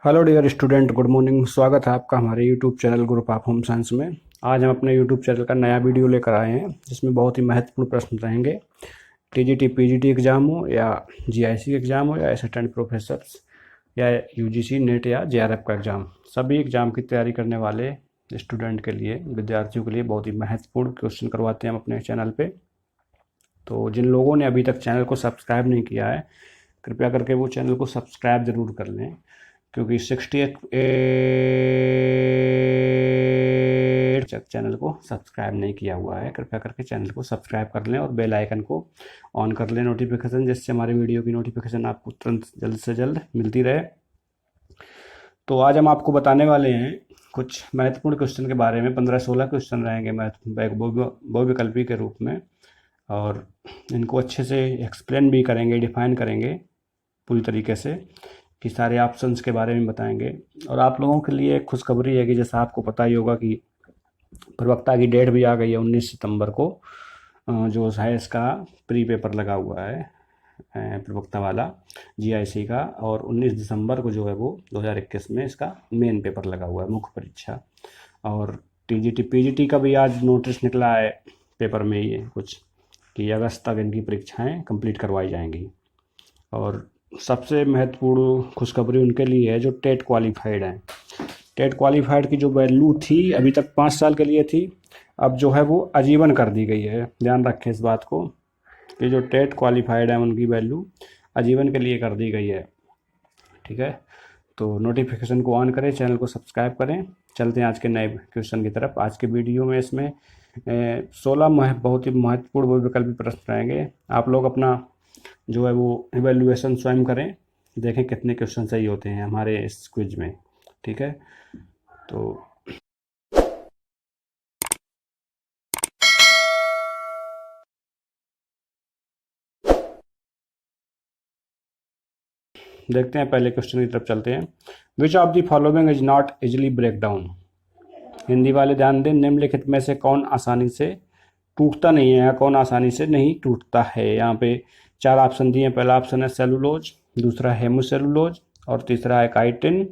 Hello dear student, good morning. स्वागत है आपका हमारे YouTube channel group of home science में। आज हम अपने यूट्यूब चैनल का नया वीडियो लेकर आए हैं जिसमें बहुत ही महत्वपूर्ण प्रश्न रहेंगे। टीजीटी पीजीटी एग्ज़ाम हो या जीआईसी एग्ज़ाम हो या असिस्टेंट प्रोफेसर्स या यूजीसी नेट या जेआरएफ का एग्ज़ाम, सभी एग्ज़ाम की तैयारी करने वाले स्टूडेंट के लिए, विद्यार्थियों के लिए बहुत ही महत्वपूर्ण क्वेश्चन करवाते हैं हम अपने चैनल पर। तो जिन लोगों ने अभी तक चैनल को सब्सक्राइब नहीं किया है, कृपया करके वो चैनल को सब्सक्राइब ज़रूर कर लें, क्योंकि 68 चैनल को सब्सक्राइब नहीं किया हुआ है। कृपया करके चैनल को सब्सक्राइब कर लें और बेल आइकन को ऑन कर लें नोटिफिकेशन, जिससे हमारे वीडियो की नोटिफिकेशन आपको तुरंत जल्द से जल्द मिलती रहे। तो आज हम आपको बताने वाले हैं कुछ महत्वपूर्ण क्वेश्चन के बारे में। 15-16 क्वेश्चन रहेंगे बहुविकल्पी के रूप में, और इनको अच्छे से एक्सप्लेन भी करेंगे, डिफाइन करेंगे पूरी तरीके से, कि सारे ऑप्शंस के बारे में बताएंगे। और आप लोगों के लिए खुशखबरी है कि जैसा आपको पता ही होगा कि प्रवक्ता की डेट भी आ गई है 19 सितंबर को, जो है इसका प्री पेपर लगा हुआ है प्रवक्ता वाला जीआईसी का, और 19 दिसंबर को जो है वो 2021 में इसका मेन पेपर लगा हुआ है, मुख्य परीक्षा। और टीजीटी पीजीटी का भी आज नोटिस निकला है पेपर में ये कुछ, कि अगस्त तक इनकी परीक्षाएं कंप्लीट करवाई जाएंगी। और सबसे महत्वपूर्ण खुशखबरी उनके लिए है जो टेट क्वालिफाइड हैं। टेट क्वालिफाइड की जो वैल्यू थी अभी तक 5 साल के लिए थी, अब जो है वो आजीवन कर दी गई है। ध्यान रखें इस बात को कि जो टेट क्वालिफाइड है उनकी वैल्यू आजीवन के लिए कर दी गई है। ठीक है, तो नोटिफिकेशन को ऑन करें, चैनल को सब्सक्राइब करें। चलते हैं आज के नए क्वेश्चन की तरफ। आज के वीडियो में इसमें 16 बहुत ही महत्वपूर्ण बहुविकल्पी प्रश्न रहेंगे। आप लोग अपना जो है वो इवेल्युएशन स्वयं करें, देखें कितने क्वेश्चन सही होते हैं हमारे इस क्विज में। ठीक है, तो देखते हैं, पहले क्वेश्चन की तरफ चलते हैं। Which of the following is not easily break down. Hindi वाले ध्यान दें, निम्नलिखित में से कौन आसानी से टूटता नहीं है या कौन आसानी से नहीं टूटता है। यहाँ पे 4 ऑप्शन दिए हैं। पहला ऑप्शन है सेलुलोज, दूसरा है हेमोसेलुलोज, और तीसरा है काइटिन,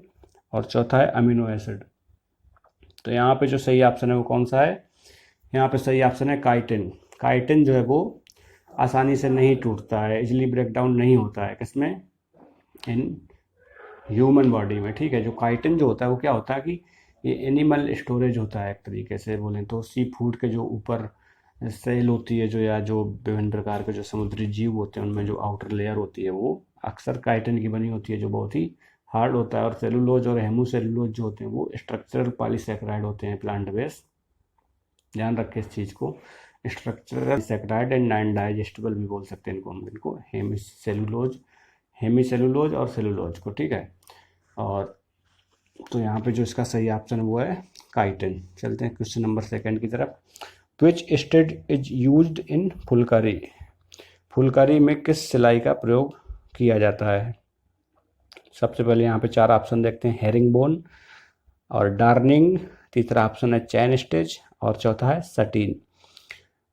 और चौथा है अमीनो एसिड। तो यहाँ पे जो सही ऑप्शन है वो कौन सा है? यहाँ पे सही ऑप्शन है काइटिन। काइटिन जो है वो आसानी से नहीं टूटता है, इजिली ब्रेक डाउन नहीं होता है। किसमें? इन ह्यूमन बॉडी में। ठीक है, जो काइटिन जो होता है वो क्या होता है कि ये एनिमल स्टोरेज होता है, एक तरीके से बोलें तो। सी फूड के जो ऊपर सेल होती है, जो या जो विभिन्न प्रकार के जो समुद्री जीव होते हैं उनमें जो आउटर लेयर होती है वो अक्सर काइटिन की बनी होती है, जो बहुत ही हार्ड होता है। और सेलुलोज और हेमोसेलुलोज जो होते हैं वो स्ट्रक्चरल पॉलीसेकेराइड होते हैं, प्लांट बेस। ध्यान रखें इस चीज़ को, structural saccharide and non digestible भी बोल सकते हैं इनको हम, इनको हेमीसेलुलोज और सेलुलोज को। ठीक है, और तो यहाँ पे जो इसका सही ऑप्शन वो है काइटिन। चलते हैं क्वेश्चन नंबर 2 की तरफ। Which state is used in Phulkari. Phulkari में किस सिलाई का प्रयोग किया जाता है? सबसे पहले यहाँ पे 4 ऑप्शन देखते हैं। हेरिंग बोन और डार्निंग, तीसरा ऑप्शन है चैन स्टिच, और चौथा है सटीन।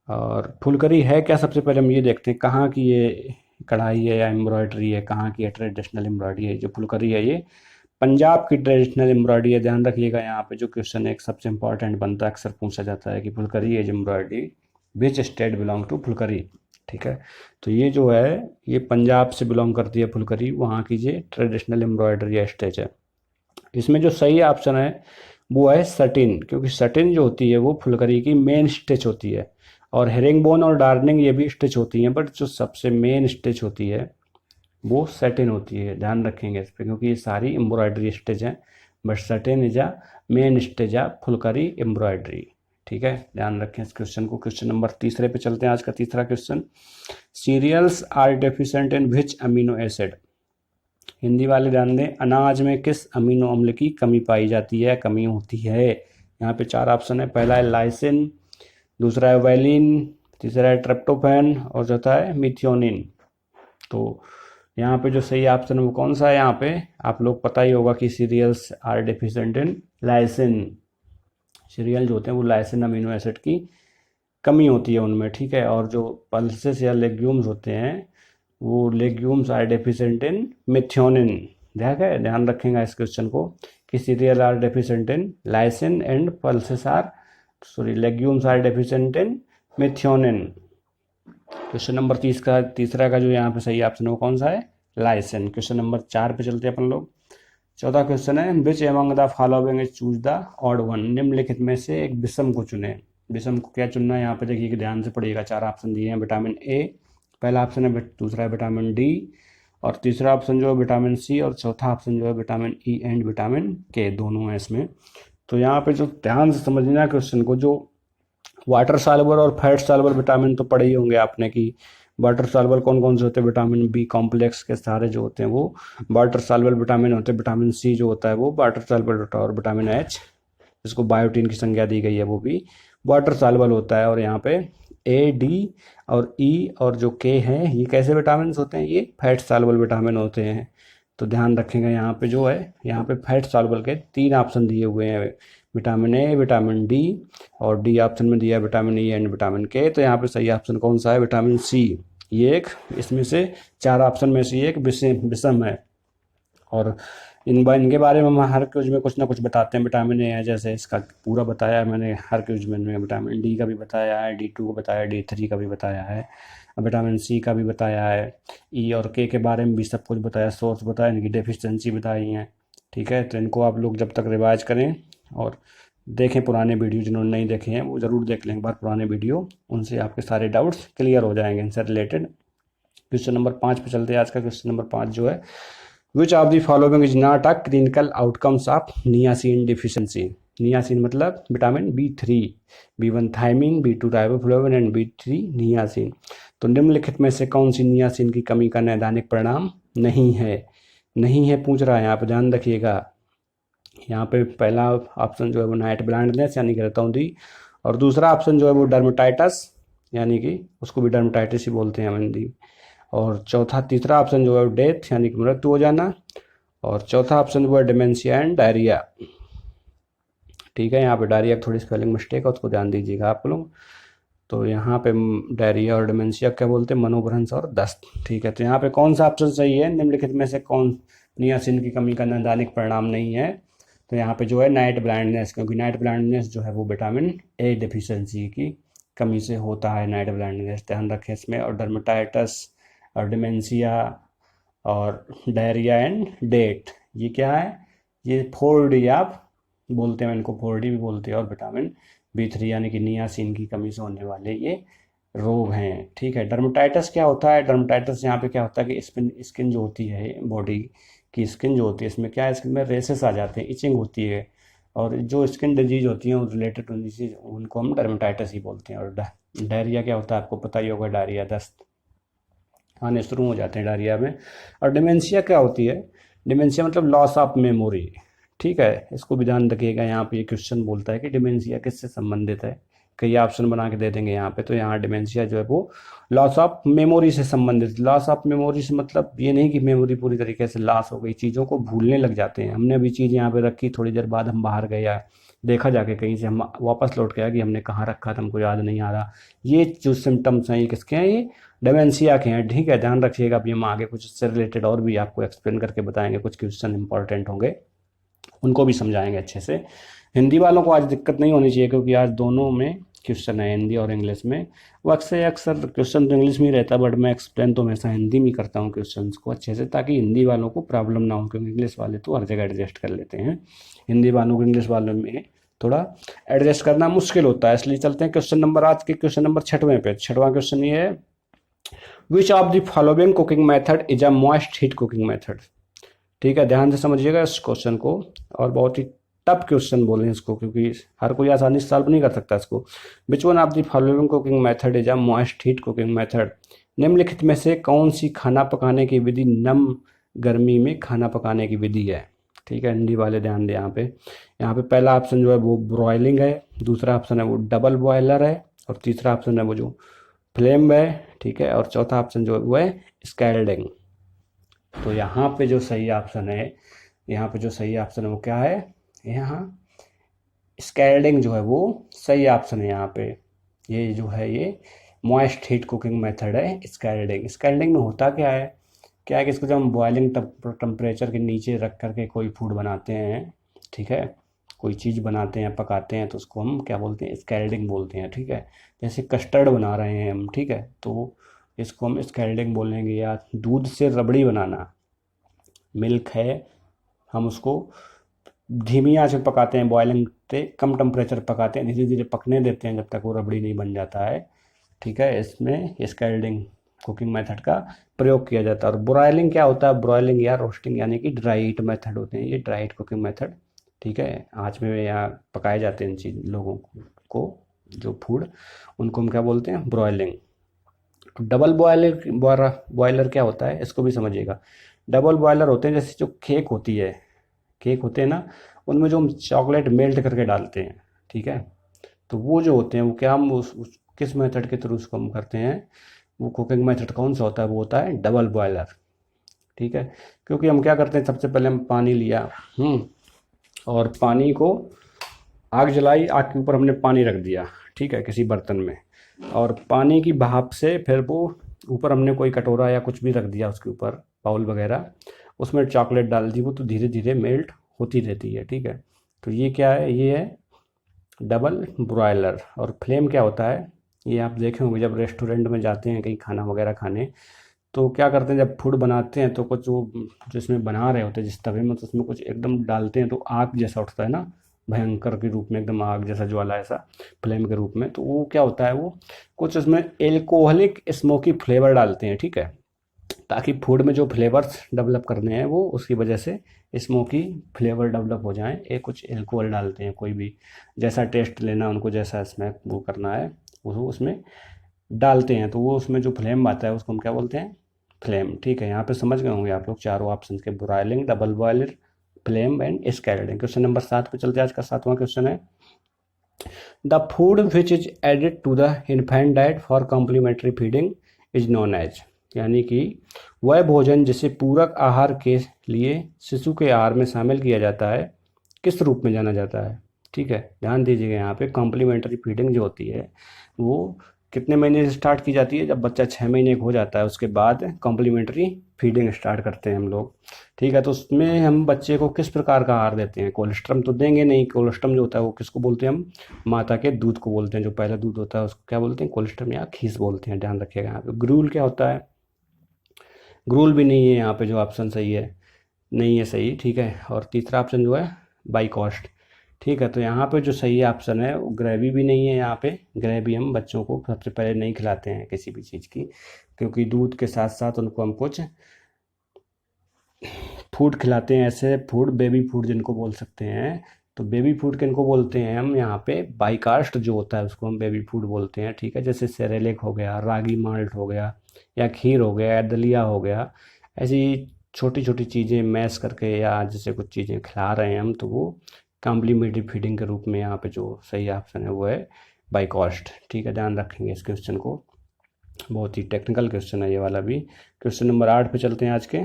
और फुलकारी है क्या, सबसे पहले हम ये देखते हैं कहाँ की ये कढ़ाई है या एम्ब्रॉयडरी है, कहाँ की है ट्रेडिशनल एम्ब्रॉयडरी है। जो फुलकारी है ये पंजाब की ट्रेडिशनल एम्ब्रॉयडरी है। ध्यान रखिएगा, यहाँ पे जो क्वेश्चन एक सबसे इंपॉर्टेंट बनता है, अक्सर पूछा जाता है कि phulkari as embroidery which state belong to phulkari. ठीक है, तो ये जो है ये पंजाब से बिलोंग करती है फुलकारी, वहाँ की ये ट्रेडिशनल एम्ब्रॉयडरी या स्टेच है। इसमें जो सही ऑप्शन है वो है सटिन, क्योंकि सटिन जो होती है वो फुलकारी की मेन स्टिच होती है। और हेरिंगबोन और डार्निंग ये भी स्टिच होती हैं, बट जो सबसे मेन स्टिच होती है वो सटिन होती है। ध्यान रखेंगे इस पर, क्योंकि ये सारी एम्ब्रॉयडरी स्टिच हैं, but satin is a main stitch a Phulkari embroidery. ठीक है, ध्यान रखें इस क्वेश्चन को। क्वेश्चन नंबर 3 पे चलते हैं। आज का तीसरा question, cereals are deficient in which amino acid. Hindi वाले ध्यान दें, अनाज में किस अमीनो अम्ल की कमी पाई जाती है, कमी होती है। यहाँ पे 4 ऑप्शन है। पहला है लाइसिन, दूसरा है वैलिन, तीसरा है ट्रिप्टोफैन, और चौथा है मिथियोनिन। तो यहाँ पे जो सही ऑप्शन है वो कौन सा है? यहाँ पे आप लोग पता ही होगा कि cereals are deficient in lysine. Cereal जो होते हैं वो लाइसिन अमीनो एसिड की कमी होती है उनमें। ठीक है, और जो पल्सेस या लेग्यूम्स होते हैं वो legumes are deficient in methionine. ध्यान रखेंगे इस क्वेश्चन को कि cereal are deficient in lysine and pulses are legumes are deficient in methionine. Question number तीसरा का जो यहाँ पे सही ऑप्शन है वो कौन सा है, लाइसिन। क्वेश्चन नंबर 4 पे चलते हैं अपन लोग। चौथा क्वेश्चन है which among the following is choose the odd one, निम्नलिखित में से एक विषम को चुने। विषम को क्या चुनना है यहाँ पे देखिए कि ध्यान से पढ़िएगा। 4 ऑप्शन दिए हैं, विटामिन ए पहला ऑप्शन है, दूसरा है विटामिन डी, और तीसरा ऑप्शन जो है विटामिन सी, और चौथा ऑप्शन जो है विटामिन ई एंड विटामिन के, दोनों है इसमें। तो यहाँ पे जो ध्यान से समझना क्वेश्चन को, जो वाटर सॉल्युबल और फैट सॉल्युबल विटामिन तो पढ़े ही होंगे आपने कि वाटर सॉल्युबल कौन कौन से होते हैं, विटामिन बी कॉम्प्लेक्स के सारे जो होते हैं वो वाटर सॉल्युबल विटामिन होते हैं। विटामिन सी जो होता है वो वाटर सॉल्युबल होता है, और विटामिन एच जिसको बायोटीन की संज्ञा दी गई है वो भी वाटर सॉल्युबल होता है। और यहाँ पे ए डी और ई और जो के हैं ये कैसे विटामिन होते हैं, ये फैट सॉल्युबल विटामिन होते हैं। तो ध्यान रखेंगे यहाँ पे जो है, यहाँ पे फैट सॉल्युबल के 3 ऑप्शन दिए हुए हैं, विटामिन ए, विटामिन डी, और डी ऑप्शन में दिया विटामिन ई एंड विटामिन के। तो यहाँ पे सही ऑप्शन कौन सा है, विटामिन सी। ये एक इसमें से 4 ऑप्शन में से एक विषम है। और इनके बारे में हम हर क्विज में कुछ ना कुछ बताते हैं। विटामिन ए है जैसे इसका पूरा बताया है मैंने हर क्विज में, विटामिन डी का भी बताया है, D2 को बताया, D3 का भी बताया है, विटामिन सी का भी बताया है, ई और के बारे में भी सब कुछ बताया, सोर्स बताया, इनकी डेफिशिएंसी बताई है। ठीक है, तो इनको आप लोग जब तक रिवाइज करें और देखें पुराने वीडियो, जिन्होंने नहीं देखे हैं वो ज़रूर देख लें एक बार पुराने वीडियो, उनसे आपके सारे डाउट्स क्लियर हो जाएंगे इनसे रिलेटेड। क्वेश्चन नंबर 5 पे चलते हैं। आज का क्वेश्चन नंबर 5 जो है, which of the following is not a clinical outcomes of niacin deficiency. Niacin मतलब vitamin B3, B1 thiamine, B2 riboflavin and B3 niacin. तो निम्नलिखित में से कौन सी नियासिन की कमी का नैदानिक परिणाम नहीं है, नहीं है पूछ रहा है यहाँ पे, ध्यान रखिएगा। यहाँ पे पहला ऑप्शन जो है वो नाइट ब्लाइंडनेस यानी कि रतौंधी, और दूसरा ऑप्शन जो है वो डर्मेटाइटस यानी कि उसको भी डर्मेटाइटिस ही बोलते हैं हिंदी, और तीसरा ऑप्शन जो है डेथ यानी कि मृत्यु हो जाना, और चौथा ऑप्शन वो है डिमेंशिया एंड डायरिया। ठीक है, यहाँ पे डायरिया थोड़ी स्पेलिंग मिस्टेक है, उसको ध्यान दीजिएगा आप लोग। तो यहाँ पे डायरिया और डिमेंशिया क्या बोलते हैं, मनोभ्रंश और दस्त। ठीक है, तो यहाँ पे कौन सा ऑप्शन सही है, निम्नलिखित में से कौन नियासिन की कमी का नैदानिक परिणाम नहीं है। तो यहाँ पे जो है नाइट ब्लाइंडनेस, क्योंकि नाइट ब्लाइंडनेस जो है वो विटामिन ए डिफिशियंसी की कमी से होता है नाइट ब्लाइंडनेस, ध्यान रखें इसमें। और डर्मेटाइटस और डिमेंशिया और डायरिया एंड डेट, ये क्या है, ये 4D आप बोलते हैं, इनको 4D भी बोलते हैं। और विटामिन B3 यानी कि नियासिन की कमी से होने वाले ये रोग हैं। ठीक है, डर्मेटाइटस क्या होता है, डर्मेटाइटस यहाँ पे क्या होता है कि स्किन जो होती है, बॉडी की स्किन जो होती है, इसमें क्या है, स्किन में रेसेस आ जाते हैं, इचिंग होती है, और जो स्किन डिजीज होती हैं रिलेटेड टू डिजीज उनको हम डर्मेटाइटस ही बोलते हैं। और डायरिया क्या होता है आपको पता ही होगा, डायरिया दस्त आने शुरू हो जाते हैं डायरिया में। और डिमेंशिया क्या होती है, डिमेंशिया मतलब लॉस ऑफ मेमोरी। ठीक है, इसको भी ध्यान रखिएगा। यहाँ पे ये क्वेश्चन बोलता है कि डिमेंशिया किससे संबंधित है, कई ऑप्शन बना के दे देंगे यहाँ पे। तो यहाँ डिमेंशिया जो है वो लॉस ऑफ मेमोरी से संबंधित। लॉस ऑफ मेमोरी से मतलब ये नहीं कि मेमोरी पूरी तरीके से लॉस हो गई, चीज़ों को भूलने लग जाते हैं। हमने अभी चीज़ यहाँ पे रखी, थोड़ी देर बाद हम बाहर गए या देखा जाके कहीं से, हम वापस लौट के आए कि हमने कहाँ रखा था, हमको याद नहीं आ रहा। ये जो सिम्टम्स हैं ये किसके हैं, ये डिमेंशिया के हैं। ठीक है, ध्यान रखिएगा। अभी हम आगे कुछ इससे रिलेटेड और भी आपको एक्सप्लेन करके बताएंगे, कुछ क्वेश्चन इंपॉर्टेंट होंगे उनको भी समझाएंगे अच्छे से। हिंदी वालों को आज दिक्कत नहीं होनी चाहिए, क्योंकि आज दोनों में क्वेश्चन है, हिंदी और इंग्लिश में। वो अक्सर क्वेश्चन तो इंग्लिश में ही रहता है, बट मैं एक्सप्लेन तो हमेशा हिंदी में करता हूँ क्वेश्चन को अच्छे से, ताकि हिंदी वालों को प्रॉब्लम ना हो, क्योंकि इंग्लिश वाले तो हर जगह एडजस्ट कर लेते हैं, हिंदी वालों को इंग्लिश वालों में थोड़ा एडजस्ट करना मुश्किल होता है। इसलिए चलते हैं क्वेश्चन नंबर, आज के क्वेश्चन नंबर 6वें पे। 6वां क्वेश्चन ये है, which of the following cooking method is a moist heat cooking method. ठीक है, ध्यान से समझिएगा इस क्वेश्चन को, और बहुत ही टफ क्वेश्चन बोले इसको, क्योंकि हर कोई आसानी से सॉल्व नहीं कर सकता इसको। विच one of the following cooking method is a moist heat cooking method. निम्नलिखित में से कौन सी खाना पकाने की विधि नम गर्मी में खाना पकाने की विधि है। ठीक है, हिंदी वाले ध्यान दें यहाँ पे पहला ऑप्शन जो है वो ब्रॉयलिंग है, दूसरा ऑप्शन है वो डबल बॉयलर है, और तीसरा ऑप्शन है वो जो फ्लेम है। ठीक है, और चौथा ऑप्शन जो है वो है स्कैल्डिंग। तो यहाँ पे जो सही ऑप्शन है, यहाँ पे जो सही ऑप्शन है वो क्या है, यहाँ स्कैल्डिंग जो है वो सही ऑप्शन है। यहाँ पे ये जो है ये मॉइस्ट हीट कुकिंग मेथड है स्कैल्डिंग। स्कैल्डिंग में होता क्या है, क्या है कि इसको जब हम बॉइलिंग टेम्परेचर के नीचे रख करके कोई फूड बनाते हैं, ठीक है, कोई चीज़ बनाते हैं, पकाते हैं, तो उसको हम क्या बोलते हैं, स्कैल्डिंग बोलते हैं, ठीक है। जैसे कस्टर्ड बना रहे हैं हम, ठीक है, तो इसको हम स्कैल्डिंग बोलेंगे। या दूध से रबड़ी बनाना, मिल्क है, हम उसको धीमी आंच में पकाते हैं, बॉइलिंग से कम टेम्परेचर पकाते हैं, धीरे धीरे पकने देते हैं जब तक वो रबड़ी नहीं बन जाता है, ठीक है। इसमें स्कैल्डिंग कुकिंग मेथड का प्रयोग किया जाता है। और ब्रॉयलिंग क्या होता है, ब्रॉयलिंग या रोस्टिंग यानी कि ड्राई हीट मेथड होते हैं, ये ड्राई हीट कुकिंग मेथड, ठीक है। आँच में या पकाए जाते हैं इन चीज लोगों को जो फूड, उनको हम क्या बोलते हैं, ब्रॉयलिंग। डबल बॉयलर बॉयलर क्या होता है, इसको भी समझिएगा। डबल बॉयलर होते हैं, जैसे जो केक होती है, केक होते हैं ना, उनमें जो हम चॉकलेट मेल्ट करके डालते हैं, ठीक है, तो वो जो होते हैं वो क्या हम किस मेथड के थ्रू उसको हम करते हैं, वो कुकिंग मेथड कौन सा होता है, वो होता है डबल बॉयलर, ठीक है। क्योंकि हम क्या करते हैं, सबसे पहले हम पानी लिया, और पानी को आग जलाई, आग के ऊपर हमने पानी रख दिया, ठीक है, किसी बर्तन में, और पानी की भाप से फिर वो ऊपर हमने कोई कटोरा या कुछ भी रख दिया उसके ऊपर, बाउल वगैरह, उसमें चॉकलेट डाल दी, वो तो धीरे धीरे मेल्ट होती रहती है, ठीक है। तो ये क्या है, ये है डबल ब्रॉयलर। और फ्लेम क्या होता है, ये आप देखे होंगे जब रेस्टोरेंट में जाते हैं कहीं खाना वगैरह खाने, तो क्या करते हैं जब फूड बनाते हैं तो कुछ वो जिसमें बना रहे होते हैं जिस तवे में, तो उसमें कुछ एकदम डालते हैं तो आग जैसा उठता है ना, भयंकर के रूप में, एकदम आग जैसा ज्वाला ऐसा फ्लेम के रूप में, तो वो क्या होता है, वो कुछ उसमें एल्कोहलिक स्मोकी फ्लेवर डालते हैं, ठीक है, ताकि फूड में जो फ्लेवर्स डेवलप करने हैं वो उसकी वजह से स्मोकी फ्लेवर डेवलप हो जाएं। ये कुछ एल्कोहल डालते हैं, कोई भी जैसा टेस्ट लेना उनको, जैसा स्मैक वो करना है वो उसमें डालते हैं, तो वो उसमें जो फ्लेम आता है उसको हम क्या बोलते हैं, फ्लेम, ठीक है। यहाँ पे समझ गए होंगे आप लोग चारों ऑप्शन के, broiling, double boiler, flame and scalding. Question number 7 पे चलते हैं। आज का 7वां क्वेश्चन है, the food which is added to the infant diet for complementary feeding is known as, यानी कि वह भोजन जिसे पूरक आहार के लिए शिशु के आहार में शामिल किया जाता है किस रूप में जाना जाता है, ठीक है। ध्यान दीजिएगा यहाँ पे, कॉम्प्लीमेंट्री फीडिंग जो होती है वो कितने महीने से स्टार्ट की जाती है, जब बच्चा 6 महीने का हो जाता है उसके बाद कॉम्प्लीमेंट्री फीडिंग स्टार्ट करते हैं हम लोग, ठीक है। तो उसमें हम बच्चे को किस प्रकार का आहार देते हैं, कोलेस्ट्रम तो देंगे नहीं, कोलेस्ट्रम जो होता है वो किसको बोलते हैं हम, माता के दूध को बोलते हैं, जो पहला दूध होता है उसको क्या बोलते हैं, कोलेस्ट्रम या खीस बोलते हैं, ध्यान रखिएगा यहाँ पे। ग्रूल क्या होता है, ग्रूल भी नहीं है यहाँ पे, जो ऑप्शन सही है नहीं है सही, ठीक है। और तीसरा ऑप्शन जो है बाई कॉस्ट, ठीक है। तो यहाँ पे जो सही ऑप्शन है वो ग्रेवी भी नहीं है, यहाँ पे ग्रेवी हम बच्चों को सबसे पहले नहीं खिलाते हैं किसी भी चीज़ की, क्योंकि दूध के साथ साथ उनको हम कुछ फूड खिलाते हैं, ऐसे फूड बेबी फूड जिनको बोल सकते हैं। तो बेबी फूड किनको बोलते हैं हम, यहाँ पे बाइकास्ट जो होता है उसको हम बेबी फूड बोलते हैं, ठीक है। जैसे सेरेलेक हो गया, रागी माल्ट हो गया, या खीर हो गया, या दलिया हो गया, ऐसी छोटी छोटी चीज़ें मैश करके या जैसे कुछ चीज़ें खिला रहे हैं हम, तो वो कॉम्प्लीमेंट्री फीडिंग के रूप में यहाँ पे जो सही ऑप्शन है वो है बाई कॉस्ट, ठीक है। ध्यान रखेंगे इस क्वेश्चन को, बहुत ही टेक्निकल क्वेश्चन है ये वाला भी। क्वेश्चन नंबर 8 पे चलते हैं आज के,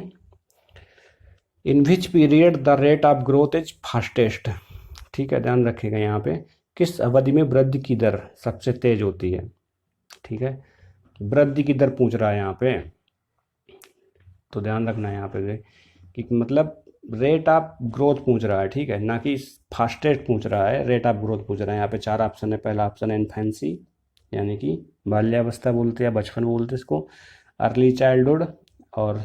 in which period the rate of growth is fastest, ठीक है। ध्यान रखिएगा यहाँ पे, किस अवधि में वृद्धि की दर सबसे तेज होती है, ठीक है। वृद्धि की दर पूछ रहा है यहाँ पे, तो ध्यान रखना है यहाँ पे कि मतलब रेट ऑफ ग्रोथ पूछ रहा है, ठीक है, ना कि फास्टेस्ट पूछ रहा है, रेट ऑफ ग्रोथ पूछ रहा है। यहाँ पे 4 ऑप्शन है। पहला ऑप्शन है इन्फेंसी, यानी कि बाल्यावस्था बोलते हैं, बचपन बोलते हैं इसको, अर्ली चाइल्डहुड, और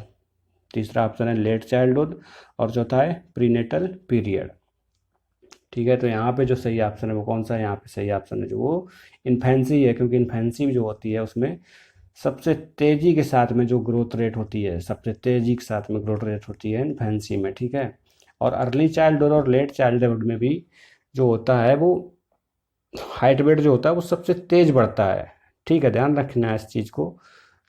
तीसरा ऑप्शन है लेट चाइल्डहुड, और चौथा है प्रीनेटल पीरियड, ठीक है। तो यहाँ पे जो सही ऑप्शन है वो कौन सा है, यहाँ पे सही ऑप्शन है जो वो इन्फेंसी है, क्योंकि इन्फेंसी जो होती है उसमें सबसे तेज़ी के साथ में जो ग्रोथ रेट होती है, सबसे तेज़ी के साथ में ग्रोथ रेट होती है इन्फेंसी में, ठीक है। और अर्ली चाइल्डहुड और लेट चाइल्डहुड में भी जो होता है वो हाइट वेट जो होता है वो सबसे तेज़ बढ़ता है, ठीक है। ध्यान रखना है इस चीज़ को,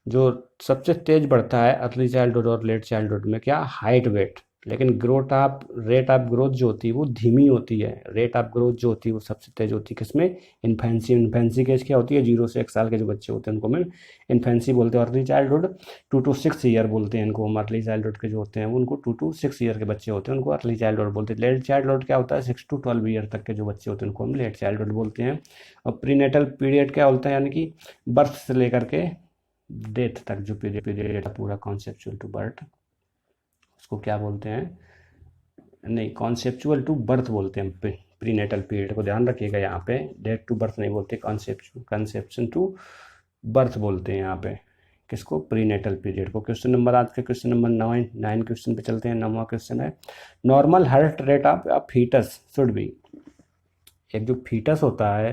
जो सबसे तेज़ बढ़ता है अर्ली चाइल्डहुड और लेट चाइल्डहुड में क्या, हाइट वेट, लेकिन growth of rate of growth जो होती है वो धीमी होती है। रेट ऑफ ग्रोथ जो होती है वो सबसे तेज होती है किसमें, इन्फेंसी। इन्फेंसी की एज क्या होती है, 0 से 1 साल के जो बच्चे होते हैं उनको हम इन्फेंसी बोलते हैं। अर्ली चाइल्डहुड 2 to 6 ईयर बोलते हैं इनको हम, अर्ली चाइल्डहुड के जो होते हैं वो उनको 2 to 6 ईयर के बच्चे होते हैं उनको अर्ली चाइल्डहुड बोलते हैं। लेट चाइल्डहुड क्या होता है, 6 to 12 ईयर तक के जो बच्चे होते हैं उनको हम लेट चाइल्डहुड बोलते हैं। और प्रीनेटल पीरियड क्या होता है, यानी कि बर्थ से लेकर के डेथ तक जो पीरियड पूरा कॉन्सेप्चुअल टू बर्थ, उसको क्या बोलते हैं, नहीं कॉन्सेप्चुअल टू बर्थ बोलते हैं, प्रीनेटल पीरियड को ध्यान रखिएगा यहाँ पे, डेथ टू बर्थ नहीं बोलते, कंसेप्शन टू बर्थ बोलते हैं यहाँ पे किसको, प्रीनेटल पीरियड को। क्वेश्चन नंबर आज का क्वेश्चन नंबर 9 क्वेश्चन पे चलते हैं। 9वां क्वेश्चन है normal heart rate of foetus should be. एक जो फीटस होता है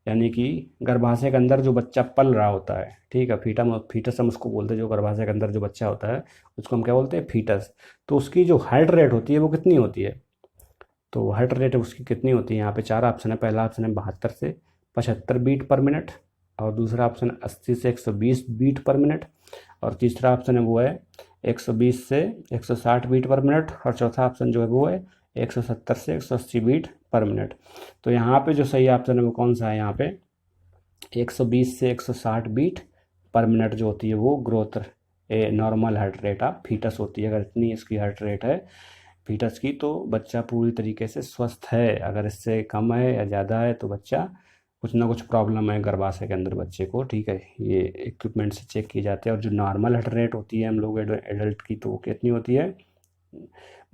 यानी कि गर्भाशय के अंदर जो बच्चा पल रहा होता है, ठीक है, फीटस हम उसको बोलते हैं, जो गर्भाशय के अंदर जो बच्चा होता है उसको हम क्या बोलते हैं, फीटस। तो उसकी जो हार्ट रेट होती है वो कितनी होती है, तो हार्ट रेट उसकी कितनी होती है, यहाँ पे 4 ऑप्शन है। पहला ऑप्शन है 72 से 75 बीट पर मिनट, और दूसरा ऑप्शन है 80 से 120 बीट पर मिनट, और तीसरा ऑप्शन है वो है 120 से 160 बीट पर मिनट, और चौथा ऑप्शन जो है वो है 170 से 180 बीट पर मिनट। तो यहाँ पे जो सही ऑप्शन है वो कौन सा है, यहाँ पे 120 से 160 बीट पर मिनट जो होती है वो growth normal heart rate of foetus होती है। अगर इतनी इसकी हार्ट रेट है फीटस की तो बच्चा पूरी तरीके से स्वस्थ है। अगर इससे कम है या ज़्यादा है तो बच्चा कुछ ना कुछ प्रॉब्लम है गर्भाशय के अंदर बच्चे को, ठीक है। ये इक्विपमेंट से चेक किए जाते हैं। और जो नॉर्मल हार्ट रेट होती है हम लोग एडल्ट की, तो वो कितनी होती है,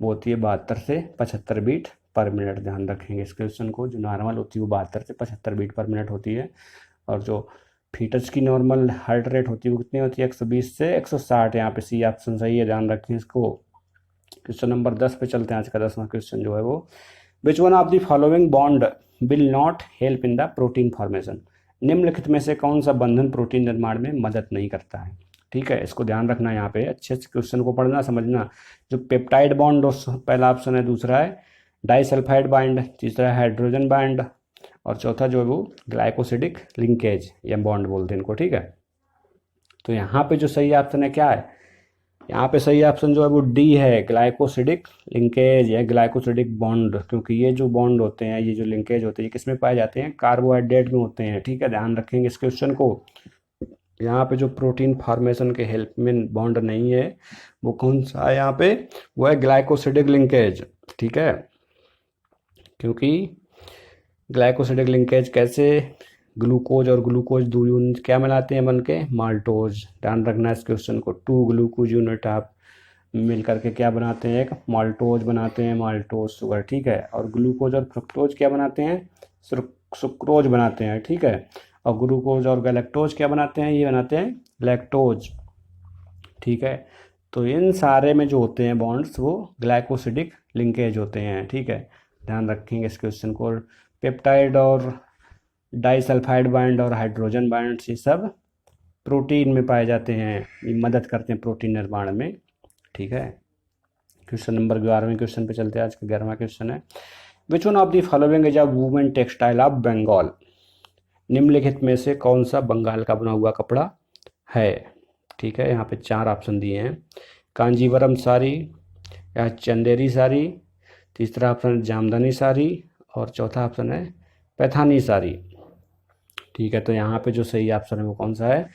वो होती है 72 से 75 बीट पर मिनट। ध्यान रखेंगे इस क्वेश्चन को, जो नॉर्मल होती है वो 72 से 75 बीट पर मिनट होती है, और जो फीटस की नॉर्मल हार्ट रेट होती है वो कितनी होती है, 120 से 160। यहाँ पे सी ऑप्शन सही है, ध्यान रखें इसको। क्वेश्चन नंबर 10 पे चलते हैं। आज का 10वां क्वेश्चन जो है वो विच one of the following bond will not help in the protein formation. निम्नलिखित में से कौन सा बंधन प्रोटीन निर्माण में मदद नहीं करता है, ठीक है। इसको ध्यान रखना है यहाँ पे, अच्छे से क्वेश्चन को पढ़ना समझना। जो पेप्टाइड बॉन्ड पहला ऑप्शन है, दूसरा है डाइसल्फाइड बाइंड, तीसरा है हाइड्रोजन बाइंड, और चौथा जो है वो ग्लाइकोसिडिक लिंकेज या बॉन्ड बोलते हैं इनको, ठीक है। तो यहाँ पे जो सही ऑप्शन है क्या है, यहाँ पे सही ऑप्शन जो है वो डी है, ग्लाइकोसिडिक लिंकेज या ग्लाइकोसिडिक बॉन्ड। क्योंकि ये जो बॉन्ड होते हैं, ये जो लिंकेज होते हैं, ये किस में पाए जाते हैं, कार्बोहाइड्रेट में होते हैं, ठीक है। ध्यान रखेंगे इस क्वेश्चन को। यहाँ पे जो प्रोटीन फॉर्मेशन के हेल्प में बॉन्ड नहीं है वो कौन सा है यहाँ पे, वो है ग्लाइकोसिडिक लिंकेज, ठीक है। क्योंकि ग्लाइकोसिडिक लिंकेज कैसे, ग्लूकोज और ग्लूकोज 2 यूनिट क्या मिलाते हैं बन के, माल्टोज। ध्यान रखना इस क्वेश्चन को, 2 ग्लूकोज यूनिट आप मिल करके क्या बनाते हैं, एक माल्टोज बनाते हैं, माल्टोज शुगर, ठीक है। और ग्लूकोज और फ्रुक्टोज क्या बनाते हैं, सुक्रोज बनाते हैं, ठीक है। और ग्लूकोज और गैलेक्टोज क्या बनाते हैं, ये बनाते हैं लैक्टोज, ठीक है। तो इन सारे में जो होते हैं बॉन्ड्स वो ग्लाइकोसिडिक लिंकेज होते हैं, ठीक है। ध्यान रखेंगे इस क्वेश्चन को। पेप्टाइड और डाइसल्फाइड बाइंड और हाइड्रोजन बाइंड ये सब प्रोटीन में पाए जाते हैं, ये मदद करते हैं प्रोटीन निर्माण में, ठीक है। क्वेश्चन नंबर 11वें क्वेश्चन पे चलते हैं। आज का 11वां क्वेश्चन है which one of the following is a women textile of Bengal. निम्नलिखित में से कौन सा बंगाल का बना हुआ कपड़ा है, ठीक है। यहाँ पे 4 ऑप्शन दिए हैं, कांजीवरम साड़ी या चंदेरी साड़ी, तीसरा ऑप्शन जामदानी साड़ी, और चौथा ऑप्शन है पैठानी साड़ी, ठीक है। तो यहाँ पे जो सही ऑप्शन है वो कौन सा है,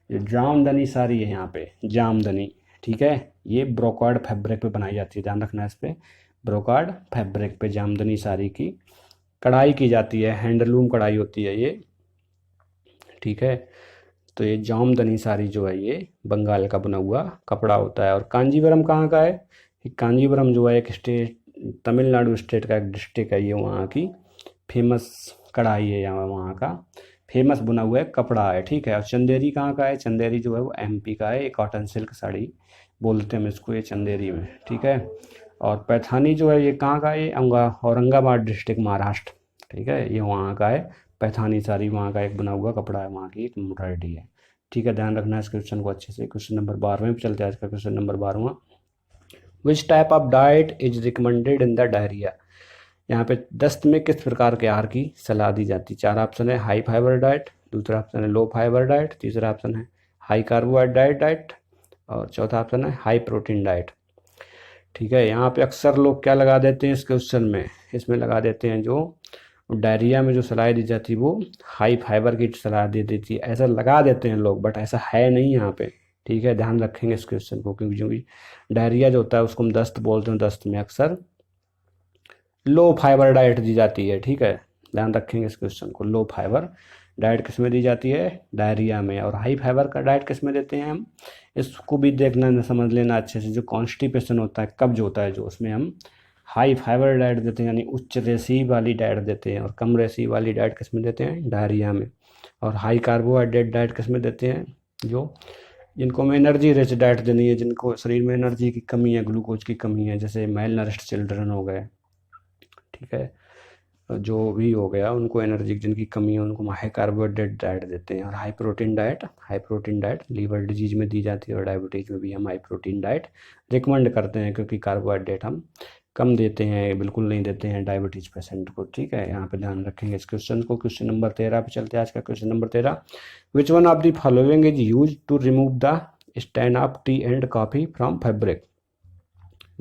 जो जामदानी साड़ी है, यहाँ पे जामदानी, ठीक है। ये ब्रोकार्ड फैब्रिक पे बनाई जाती है, ध्यान रखना है इस पर, ब्रोकार्ड फैब्रिक पे जामदानी साड़ी की कढ़ाई की जाती है, हैंडलूम कढ़ाई होती है ये, ठीक है। तो ये जामदानी साड़ी जो है ये बंगाल का बना हुआ कपड़ा होता है। और कांजीवरम कहाँ का है, कांजीवरम जो है एक स्टेट, तमिलनाडु स्टेट का एक डिस्ट्रिक्ट है ये, वहाँ की फेमस कढ़ाई है, यहाँ वहाँ का फेमस बुना हुआ कपड़ा है, ठीक है। और चंदेरी कहाँ का है, चंदेरी जो है वो एमपी का है, कॉटन सिल्क साड़ी बोलते हैं इसको, ये चंदेरी में, ठीक है। और पैठानी जो है ये कहाँ का है, ये औरंगाबाद डिस्ट्रिक्ट महाराष्ट्र, ठीक है। ये वहाँ का है पैठानी साड़ी, वहाँ का एक बना हुआ कपड़ा है, वहाँ की एक एम्ब्रॉयडरी है, ठीक है। ध्यान रखना है इस क्वेश्चन को अच्छे से। क्वेश्चन नंबर 12वें पे चलते हैं। आज का क्वेश्चन नंबर 12वां which type of diet is recommended in the diarrhoea. यहाँ पे दस्त में किस प्रकार के आहार की सलाह दी जाती है। 4 ऑप्शन है, हाई फाइबर डाइट, दूसरा ऑप्शन है लो फाइबर डाइट, तीसरा ऑप्शन है हाई कार्बोहाइड्रेट डाइट, और चौथा ऑप्शन है हाई प्रोटीन डाइट, ठीक है। यहाँ पे अक्सर लोग क्या लगा देते हैं इस क्वेश्चन में, इसमें लगा देते हैं जो डायरिया में जो सलाह दी जाती है वो हाई फाइबर की सलाह दे देती है, ऐसा लगा देते हैं लोग, बट ऐसा है नहीं यहाँ पे, ठीक है। ध्यान रखेंगे इस क्वेश्चन को, क्योंकि जो डायरिया जो होता है उसको हम दस्त बोलते हैं, दस्त में अक्सर लो फाइबर डाइट दी जाती है, ठीक है। ध्यान रखेंगे इस क्वेश्चन को, लो फाइबर डाइट किस में दी जाती है, डायरिया में। और हाई फाइबर का डाइट किस में देते हैं हम, इसको भी देखना समझ लेना अच्छे से। जो कॉन्स्टिपेशन होता है, कब्ज होता है जो, उसमें हम हाई फाइबर डाइट देते हैं, यानी उच्च रेसी वाली डाइट देते हैं। और कम रेसी वाली डाइट किस में देते हैं, डायरिया में। और हाई कार्बोहाइड्रेट डाइट किस में देते हैं, जो जिनको हमें एनर्जी रिच डाइट देनी है, जिनको शरीर में एनर्जी की कमी है, ग्लूकोज की कमी है, जैसे मेल नरिश्ड चिल्ड्रन हो गए, ठीक है, जो भी हो गया, उनको एनर्जी जिनकी कमी है उनको हाई कार्बोहाइड्रेट डाइट देते हैं। और high protein diet liver disease में दी जाती है, और डायबिटीज़ में भी हम हाई प्रोटीन डाइट रिकमेंड करते हैं, क्योंकि कार्बोहाइड्रेट हम कम देते हैं, बिल्कुल नहीं देते हैं डायबिटीज़ पेशेंट को, ठीक है। यहाँ पे ध्यान रखेंगे इस क्वेश्चन को। क्वेश्चन नंबर 13 पे चलते हैं। आज का question number 13, which one of the following is use to remove the stain of tea and coffee from fabric.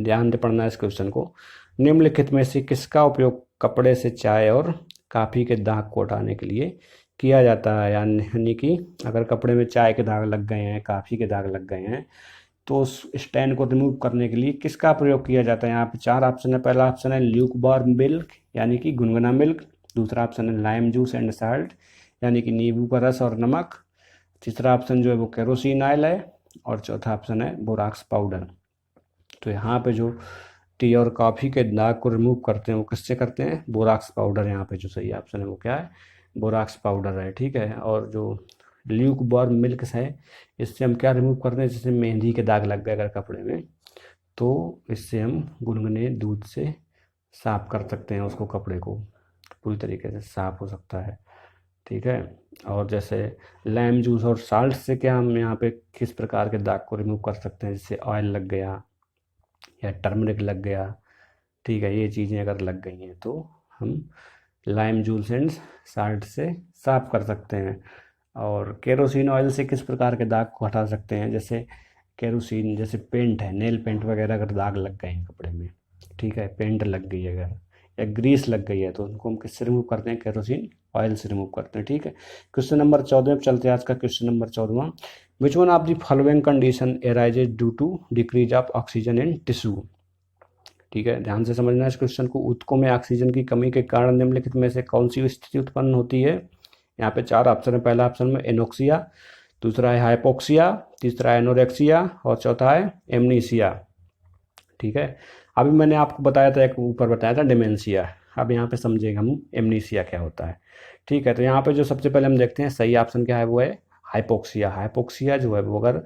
ध्यान से पढ़ना है इस क्वेश्चन को। निम्नलिखित में से किसका उपयोग कपड़े से चाय और काफ़ी के दाग को हटाने के लिए किया जाता है। यानी कि अगर कपड़े में चाय के दाग लग गए हैं, काफ़ी के दाग लग गए हैं, तो उस स्टैंड को रिमूव करने के लिए किसका प्रयोग किया जाता है। यहाँ पे 4 ऑप्शन है। पहला ऑप्शन है ल्यूक वार्म मिल्क, यानी कि गुनगुना मिल्क। दूसरा ऑप्शन है लाइम जूस एंड साल्ट, यानी कि नींबू का रस और नमक। तीसरा ऑप्शन जो है वो केरोसिन ऑयल है। और चौथा ऑप्शन है बोराक्स पाउडर। तो यहाँ पे जो टी और कॉफ़ी के दाग को रिमूव करते हैं वो किससे करते हैं, बोराक्स पाउडर। यहाँ पे जो सही ऑप्शन है वो क्या है, बोराक्स पाउडर है, ठीक है। और जो ल्यूक वार्म मिल्क है, इससे हम क्या रिमूव करते हैं, जैसे मेहंदी के दाग लग गए अगर कपड़े में, तो इससे हम गुनगुने दूध से साफ कर सकते हैं उसको, कपड़े को पूरी तरीके से साफ हो सकता है, ठीक है। और जैसे लाइम जूस और साल्ट से क्या हम यहाँ पे किस प्रकार के दाग को रिमूव कर सकते हैं, जैसे ऑयल लग गया या टर्मरिक लग गया, ठीक है, ये चीज़ें अगर लग गई हैं तो हम लाइम जूस एंड साल्ट से साफ कर सकते हैं। और केरोसिन ऑयल से किस प्रकार के दाग को हटा सकते हैं, जैसे केरोसिन, जैसे पेंट है, नेल पेंट वगैरह अगर दाग लग गए हैं कपड़े में, ठीक है, पेंट लग गई है अगर, या ग्रीस लग गई है, तो उनको हम किससे रिमूव करते हैं, केरोसिन ऑयल से रिमूव करते हैं, ठीक है। क्वेश्चन नंबर 14 पे चलते हैं। आज का question number 14, which one of the following condition arises due to decrease of oxygen in tissue. ठीक है, ध्यान से समझना इस क्वेश्चन को। ऊतकों में ऑक्सीजन की कमी के कारण निम्नलिखित में से कौन सी स्थिति उत्पन्न होती है। यहाँ पे 4 ऑप्शन है। पहला ऑप्शन में एनोक्सिया, दूसरा है हाइपोक्सिया, तीसरा है एनोरेक्सिया और चौथा है एमनीसिया, ठीक है। अभी मैंने आपको बताया था, एक ऊपर बताया था डिमेंशिया। अब यहाँ पे समझेंगे हम एमनीसिया क्या होता है, ठीक है। तो यहाँ पे जो सबसे पहले हम देखते हैं सही ऑप्शन क्या है, वो है हाइपोक्सिया। हाइपोक्सिया जो है वो अगर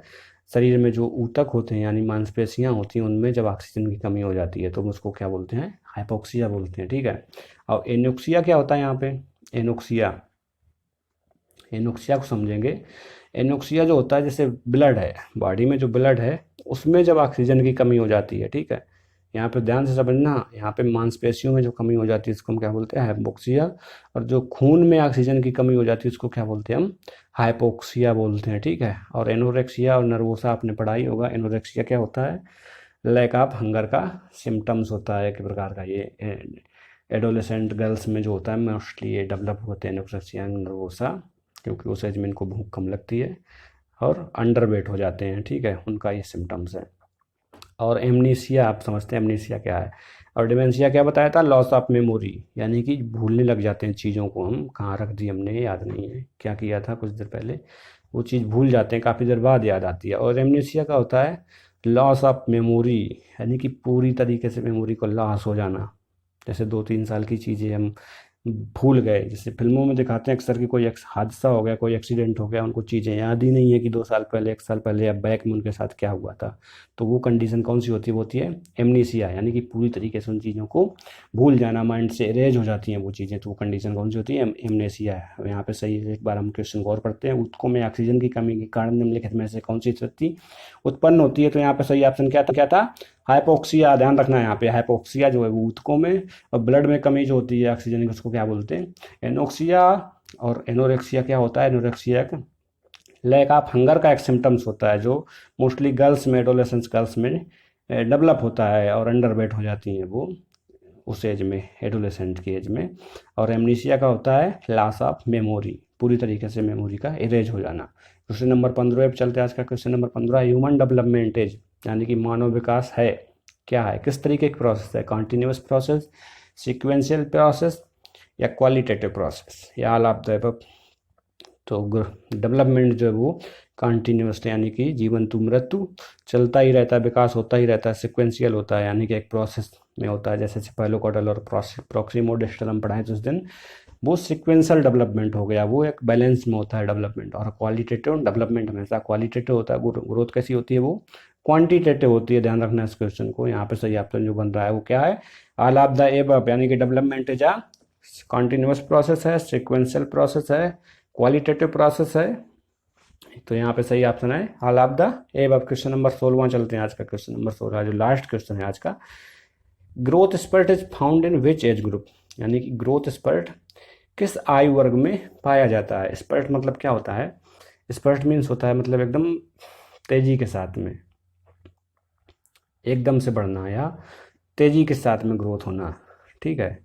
शरीर में जो ऊतक होते हैं यानी मांसपेशियाँ होती हैं, उनमें जब ऑक्सीजन की कमी हो जाती है तो हम उसको क्या बोलते हैं, हाइपोक्सिया बोलते हैं, ठीक है। और एनोक्सिया क्या होता है यहाँ पे, एनोक्सिया, एनोक्सिया को समझेंगे। एनोक्सिया जो होता है, जैसे ब्लड है, बॉडी में जो ब्लड है उसमें जब ऑक्सीजन की कमी हो जाती है, ठीक है। यहाँ पे ध्यान से समझना, यहाँ पे मांसपेशियों में जो कमी हो जाती है इसको हम क्या बोलते हैं, हाइपोक्सिया। और जो खून में ऑक्सीजन की कमी हो जाती है उसको क्या बोलते हैं हम, हाइपोक्सिया बोलते हैं, ठीक है। और एनोरेक्सिया और नर्वोसा आपने पढ़ा ही होगा। एनोरेक्सिया क्या होता है, लैक ऑफ हंगर का सिम्टम्स होता है एक प्रकार का। ये एडोलेसेंट गर्ल्स में जो होता है मोस्टली ये डेवलप होते हैं एनोरेक्सिया नर्वोसा, क्योंकि उस एज में इनको भूख कम लगती है और अंडर वेट हो जाते हैं, ठीक है, उनका ये सिम्टम्स है। और एमनीसिया आप समझते हैं एमनीसिया क्या है। और डिमेंशिया क्या बताया था, लॉस ऑफ मेमोरी, यानी कि भूलने लग जाते हैं चीज़ों को, हम कहाँ रख दी हमने याद नहीं है, क्या किया था कुछ देर पहले, वो चीज़ भूल जाते हैं, काफ़ी देर बाद याद आती है। और एमनीसिया का होता है लॉस ऑफ मेमोरी, यानी कि पूरी तरीके से मेमोरी को लॉस हो जाना। जैसे 2-3 साल की चीज़ें हम भूल गए, जैसे फिल्मों में दिखाते हैं अक्सर कि कोई हादसा हो गया, कोई एक्सीडेंट हो गया, उनको चीज़ें याद ही नहीं है कि 2 साल पहले, 1 साल पहले या बैक में उनके साथ क्या हुआ था। तो वो कंडीशन कौन सी होती है, वो होती है एमनीसिया, यानी कि पूरी तरीके से उन चीज़ों को भूल जाना, माइंड से इरेज हो जाती हैं वो चीज़ें। तो वो कंडीशन कौन सी होती है, एमनेसिया है। यहाँ पे सही है, एक बार हम क्वेश्चन गौर करते हैं। ऊतकों में ऑक्सीजन की कमी के कारण निम्नलिखित में से कौन सी स्थिति उत्पन्न होती है। तो यहाँ पे सही ऑप्शन क्या था, हाइपोक्सिया। ध्यान रखना है यहाँ पे, हाइपोक्सिया जो है वो ऊतकों में और ब्लड में कमी जो होती है ऑक्सीजन की, उसको क्या बोलते हैं, एनोक्सिया। और एनोरेक्सिया क्या होता है, एनोरेक्सिया एक लैक ऑफ हंगर का एक सिम्टम्स होता है, जो मोस्टली गर्ल्स में, एडोलेसेंस गर्ल्स में डेवलप होता है और अंडर वेट हो जाती हैं वो उस एज में, एडोलेसेंट की एज में। और एमनीसिया का होता है लॉस ऑफ मेमोरी, पूरी तरीके से मेमोरी का इरेज हो जाना। क्वेश्चन नंबर 15 पे चलते हैं। आज का question number 15, human development age, यानी कि मानव विकास है क्या है, किस तरीके की प्रोसेस है, कॉन्टिन्यूस प्रोसेस, सिक्वेंशियल प्रोसेस या क्वालिटेटिव प्रोसेस, या ऑल ऑफ द अबव। तो डेवलपमेंट जो है वो कंटिन्यूस यानी कि जीवन तु मृत्यु चलता ही रहता है, विकास होता ही रहता है, सिक्वेंशियल होता है यानी कि एक प्रोसेस में होता है। जैसे सेफेलोकॉटल और प्रॉक्सिमोडिस्टल हम पढ़ाएं तो उस दिन वो सिक्वेंशियल डेवलपमेंट हो गया, वो एक बैलेंस में होता है डेवलपमेंट। और क्वालिटेटिव डेवलपमेंट हमेशा क्वालिटेटिव होता है, ग्रोथ कैसी होती है वो क्वांटिटेटिव होती है। ध्यान रखना इस क्वेश्चन को। यहाँ पे सही ऑप्शन जो बन रहा है वो क्या है, ऑल ऑफ द एबव, यानी कि development is a continuous process है, सिक्वेंशियल प्रोसेस है, क्वालिटेटिव प्रोसेस है। तो यहाँ पे सही ऑप्शन है all of the above. Question number 16 चलते हैं, आज का क्वेश्चन नंबर 16 जो लास्ट क्वेश्चन है आज का। Growth spurt is found in which age group, यानी कि ग्रोथ स्पर्ट किस आयु वर्ग में पाया जाता है। स्पर्ट मतलब क्या होता है, स्पर्ट मीन्स होता है मतलब एकदम तेजी के साथ में, एकदम से बढ़ना या तेजी के साथ में ग्रोथ होना, ठीक है।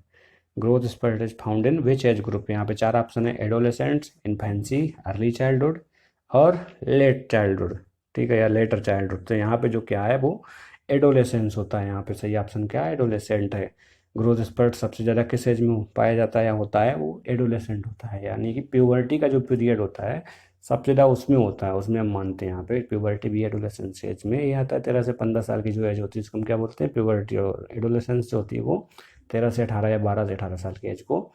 Growth spurt is found in which age group. यहाँ पे 4 ऑप्शन है, एडोलेसेंट्स, इन्फेंसी, अर्ली चाइल्डहुड और लेट चाइल्डहुड, ठीक है, या लेटर चाइल्डहुड। तो यहाँ पे जो क्या है वो एडोलेसेंस होता है। यहाँ पे सही ऑप्शन क्या है, एडोलेसेंट है। ग्रोथ स्पर्ट सबसे ज़्यादा किस एज में पाया जाता है या होता है, वो एडोलेसेंट होता है, यानी कि प्यूबर्टी का जो पीरियड होता है सबसे ज़्यादा उसमें होता है, उसमें हम मानते हैं यहाँ पे प्यूबर्टी भी एडोलेसेंस एज में ही आता है। 13 से 15 साल की जो एज होती है इसको हम क्या बोलते हैं, प्यूबर्टी। और एडोलेसेंस जो होती है वो 13 से 18 या 12 से 18 साल की एज को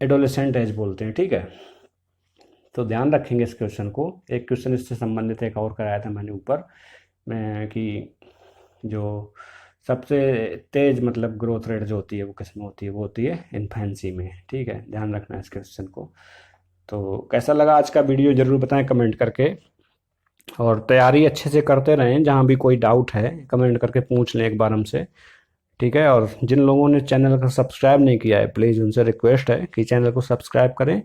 एडोलेसेंट एज बोलते हैं, ठीक है। तो ध्यान रखेंगे इस क्वेश्चन को। एक क्वेश्चन इससे संबंधित एक और कराया था मैंने ऊपर में कि जो सबसे तेज मतलब ग्रोथ रेट जो होती है वो किस में होती है, वो होती है इन्फेंसी में, ठीक है। ध्यान रखना है इस क्वेश्चन को। तो कैसा लगा आज का वीडियो ज़रूर बताएं कमेंट करके, और तैयारी अच्छे से करते रहें। जहाँ भी कोई डाउट है कमेंट करके पूछ लें एक बार हमसे, ठीक है। और जिन लोगों ने चैनल को सब्सक्राइब नहीं किया है प्लीज़ उनसे रिक्वेस्ट है कि चैनल को सब्सक्राइब करें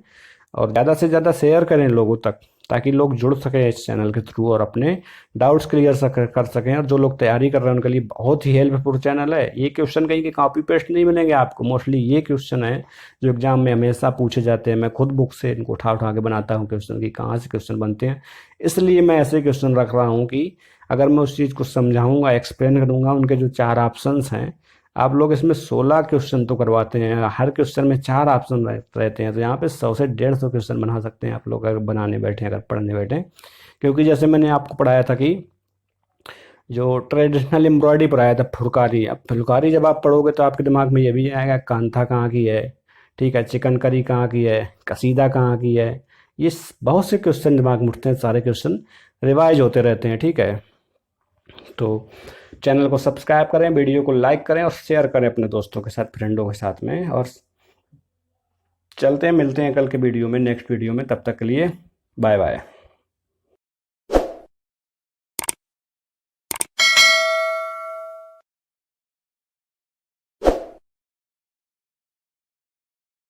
और ज़्यादा से ज़्यादा शेयर करें लोगों तक, ताकि लोग जुड़ सकें इस चैनल के थ्रू और अपने डाउट्स क्लियर कर सकें। और जो लोग तैयारी कर रहे हैं उनके लिए बहुत ही हेल्पफुल चैनल है। ये क्वेश्चन कहीं के कॉपी पेस्ट नहीं मिलेंगे आपको, मोस्टली ये क्वेश्चन है जो एग्जाम में हमेशा पूछे जाते हैं। मैं खुद बुक से इनको उठा उठा के बनाता हूँ क्वेश्चन की कहाँ से क्वेश्चन बनते हैं, इसलिए मैं ऐसे क्वेश्चन रख रहा हूँ कि अगर मैं उस चीज़ को समझाऊंगा, एक्सप्लेन करूँगा, उनके जो 4 ऑप्शंस हैं, आप लोग इसमें 16 क्वेश्चन तो करवाते हैं, हर क्वेश्चन में 4 ऑप्शन रहते हैं, तो यहाँ पे 100 से 150 क्वेश्चन बना सकते हैं आप लोग अगर बनाने बैठे, अगर पढ़ने बैठे। क्योंकि जैसे मैंने आपको पढ़ाया था कि जो ट्रेडिशनल एम्ब्रॉयडरी पढ़ाया था फुलकारी, अब फुलकारी जब आप पढ़ोगे तो आपके दिमाग में ये भी आएगा कांथा कहाँ की है, ठीक है, चिकनकारी कहाँ की है, कसीदा कहाँ की है। ये बहुत से क्वेश्चन दिमाग में उठते हैं, सारे क्वेश्चन रिवाइज होते रहते हैं, ठीक है। तो चैनल को सब्सक्राइब करें, वीडियो को लाइक करें और शेयर करें अपने दोस्तों के साथ, फ्रेंडों के साथ में। और चलते हैं, मिलते हैं कल के वीडियो में, नेक्स्ट वीडियो में। तब तक के लिए बाय बाय।